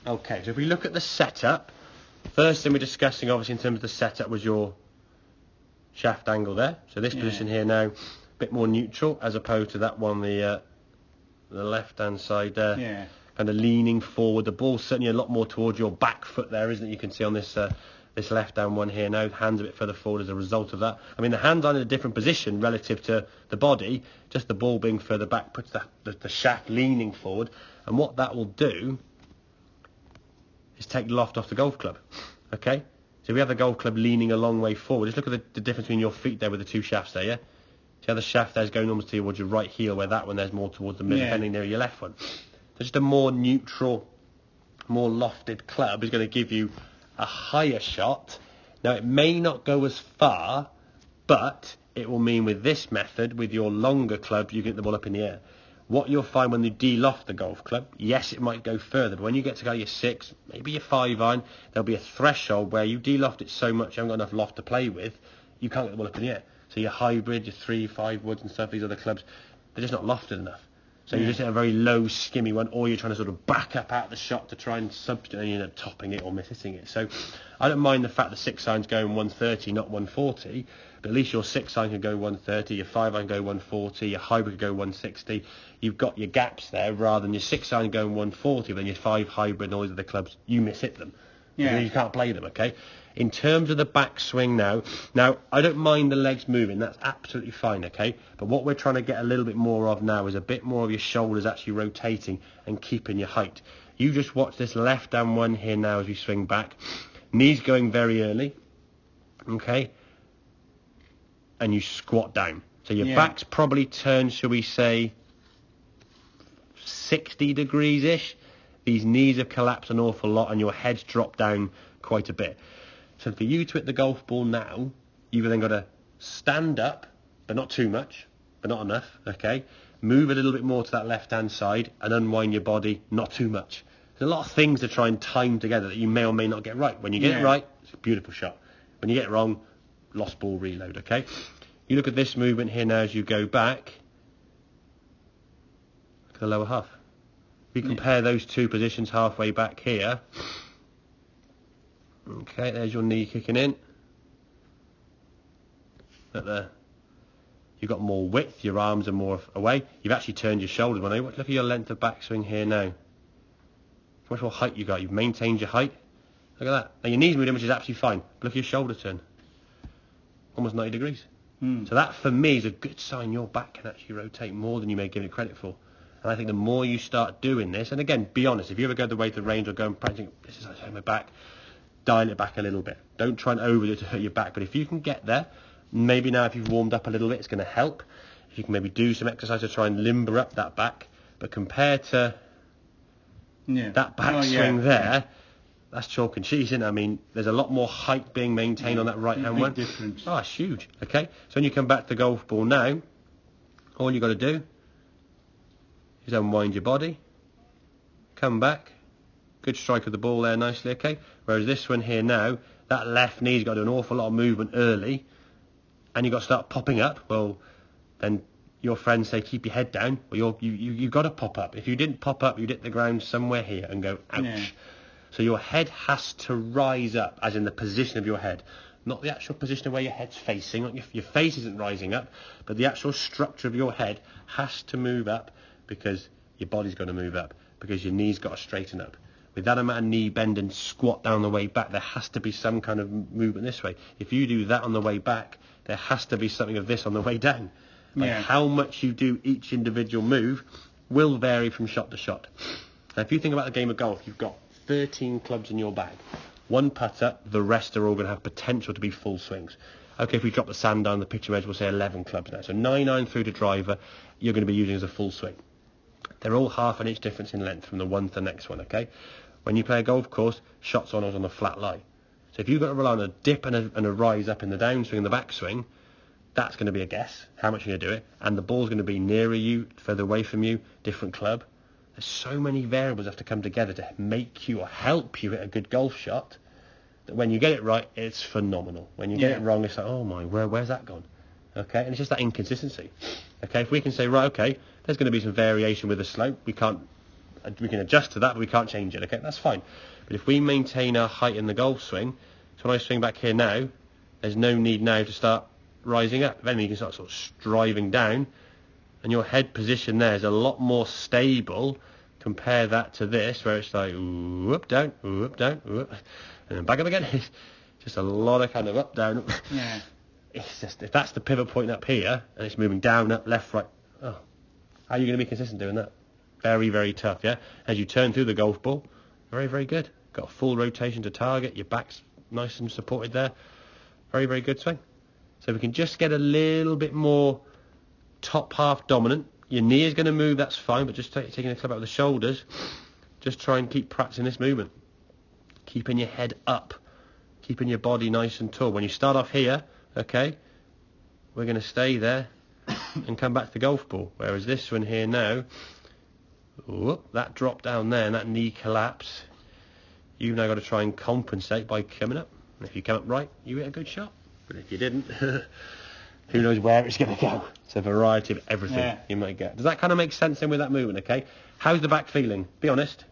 Okay, so if we look at the setup, first thing we're discussing, obviously, in terms of the setup was your shaft angle there. So this position here now, a bit more neutral, as opposed to that one, the left-hand side there. Yeah. Kind of leaning forward. The ball's certainly a lot more towards your back foot there, isn't it? You can see on this this left-hand one here now, hands a bit further forward as a result of that. I mean, the hands are in a different position relative to the body, just the ball being further back puts the shaft leaning forward. And what that will do is take the loft off the golf club, okay? So we have the golf club leaning a long way forward. Just look at the difference between your feet there with the two shafts there, yeah? See how the shaft there is going almost towards your right heel, where that one there's more towards the middle, depending near your left one. So just a more neutral, more lofted club is going to give you a higher shot. Now, it may not go as far, but it will mean with this method, with your longer club, you get the ball up in the air. What you'll find when you de-loft the golf club, yes, it might go further, but when you get to go your 6, maybe your 5 iron, there'll be a threshold where you de-loft it so much you haven't got enough loft to play with, you can't get the ball up in the air. So your hybrid, your 3, 5 woods and stuff, these other clubs, they're just not lofted enough. So you just hit a very low, skimmy one, or you're trying to sort of back up out the shot to try and substitute, and you end up topping it or missing it. So I don't mind the fact the 6 iron's going 130, not 140, but at least your 6 iron can go 130, your 5 iron go 140, your hybrid can go 160. You've got your gaps there, rather than your 6 iron going 140, but then your 5 hybrid and all these other clubs, you miss hit them. Yeah. You can't play them, okay? In terms of the backswing now I don't mind the legs moving, that's absolutely fine, okay? But what we're trying to get a little bit more of now is a bit more of your shoulders actually rotating and keeping your height. You just watch this left-hand one here now as we swing back. Knees going very early, okay? And you squat down. So your back's probably turned, shall we say, 60 degrees-ish. These knees have collapsed an awful lot and your head's dropped down quite a bit. So for you to hit the golf ball now, you've then got to stand up, but not too much, but not enough, okay? Move a little bit more to that left-hand side and unwind your body, not too much. There's a lot of things to try and time together that you may or may not get right. When you get it right, it's a beautiful shot. When you get it wrong, lost ball reload, okay? You look at this movement here now as you go back. Look at the lower half. We compare those two positions halfway back here. Okay, there's your knee kicking in. Look there. You've got more width, your arms are more away. You've actually turned your shoulders. Look at your length of backswing here now. How much more height you got? You've maintained your height. Look at that. Now your knees moving, which is absolutely fine. But look at your shoulder turn. Almost 90 degrees. So that, for me, is a good sign your back can actually rotate more than you may give it credit for. And I think the more you start doing this, and again, be honest, if you ever go the way to the range or go and practice, this is like my back, dial it back a little bit. Don't try and overdo it to hurt your back. But if you can get there, maybe now if you've warmed up a little bit, it's going to help. If you can maybe do some exercise to try and limber up that back. But compared to that backswing there, that's chalk and cheese, isn't it? I mean, there's a lot more height being maintained on that right-hand one. Difference. Oh, it's huge. Okay, so when you come back to the golf ball now, all you've got to do is unwind your body, come back, good strike of the ball there nicely, okay? Whereas this one here now, that left knee's got to do an awful lot of movement early, and you've got to start popping up. Well, then your friends say keep your head down. Well, you've got to pop up. If you didn't pop up, you'd hit the ground somewhere here and go, ouch. Yeah. So your head has to rise up, as in the position of your head. Not the actual position of where your head's facing. Like your face isn't rising up, but the actual structure of your head has to move up, because your body's got to move up, because your knee's got to straighten up. With that amount of knee bend and squat down the way back, there has to be some kind of movement this way. If you do that on the way back, there has to be something of this on the way down. Like how much you do each individual move will vary from shot to shot. Now, if you think about the game of golf, you've got 13 clubs in your bag. One putter, the rest are all going to have potential to be full swings. Okay, if we drop the sand down the pitching wedge, we'll say 11 clubs now. So 9 iron through to driver, you're going to be using as a full swing. They're all half an inch difference in length from the one to the next one, okay? When you play a golf course, shots on a flat lie. So if you've got to rely on a dip and a rise up in the downswing and the backswing, that's going to be a guess, how much you're going to do it. And the ball's going to be nearer you, further away from you, different club. There's so many variables that have to come together to make you or help you hit a good golf shot, that when you get it right, it's phenomenal. When you get it wrong, it's like, oh my, where's that gone? Okay, and it's just that inconsistency. Okay, if we can say, right, okay, there's going to be some variation with the slope. We can't we can adjust to that, but we can't change it. Okay, that's fine. But if we maintain our height in the golf swing, so when I swing back here now, there's no need now to start rising up. Then you can start sort of striving down, and your head position there is a lot more stable. Compare that to this, where it's like ooh, up, down, and then back up again. It's just a lot of kind of up, down, up. Yeah. It's just, if that's the pivot point up here, and it's moving down, up, left, right, oh, how are you going to be consistent doing that? Very, very tough, yeah? As you turn through the golf ball, very, very good. Got a full rotation to target, your back's nice and supported there. Very, very good swing. So we can just get a little bit more top half dominant. Your knee is going to move, that's fine, but just taking a club out of the shoulders, just try and keep practicing this movement. Keeping your head up, keeping your body nice and tall. When you start off here, okay, we're going to stay there and come back to the golf ball. Whereas this one here now, whoop, that drop down there and that knee collapse, you've now got to try and compensate by coming up. And if you come up right, you hit a good shot. But if you didn't, who knows where it's going to go. It's a variety of everything you might get. Does that kind of make sense then with that movement, okay? How's the back feeling? Be honest.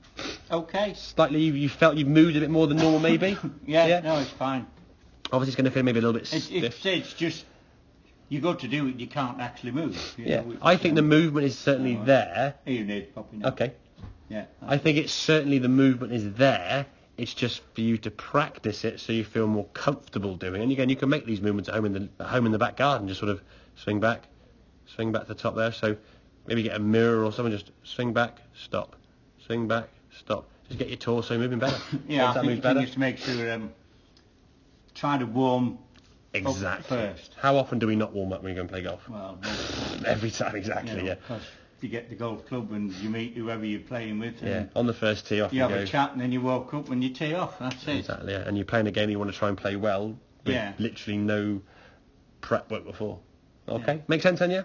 Okay. Slightly, you felt you've moved a bit more than normal, maybe? Yeah, no, it's fine. Obviously, it's going to feel maybe a little bit stiff. It's just, you go to do it, you can't actually move. Yeah, I think the movement is certainly there. You need popping up. Okay. Yeah. I think it's certainly the movement is there. It's just for you to practice it so you feel more comfortable doing it. And again, you can make these movements at home in the back garden. Just sort of swing back to the top there. So maybe get a mirror or something. Just swing back, stop, swing back, stop. Just get your torso moving better. Yeah, I think you can just make sure. Try to warm up first. How often do we not warm up when we go and play golf? Well, every time, exactly. You know, because you get the golf club and you meet whoever you're playing with. Yeah, on the first tee off you have go. A chat and then you walk up when you tee off. That's it. Exactly. Yeah. And you're playing a game you want to try and play well with literally no prep work before. Okay, make sense, then, yeah?